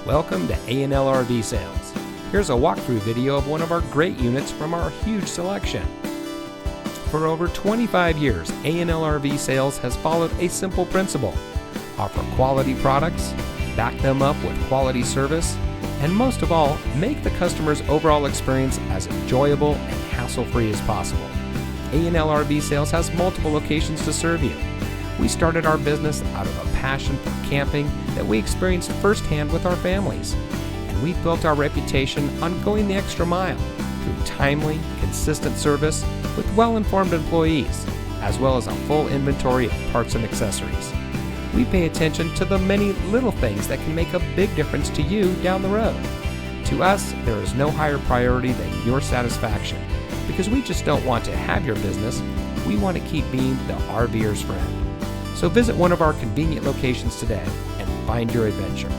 Welcome to A&L RV Sales. Here's a walkthrough video of one of our great units from our huge selection. For over 25 years, A&L RV Sales has followed a simple principle: offer quality products, back them up with quality service, and most of all, make the customer's overall experience as enjoyable and hassle-free as possible. A&L RV Sales has multiple locations to serve you. We started our business out of a passion for camping that we experienced firsthand with our families. And we've built our reputation on going the extra mile through timely, consistent service with well-informed employees, as well as a full inventory of parts and accessories. We pay attention to the many little things that can make a big difference to you down the road. To us, there is no higher priority than your satisfaction, because we just don't want to have your business, we want to keep being the RVer's friend. So visit one of our convenient locations today and find your adventure.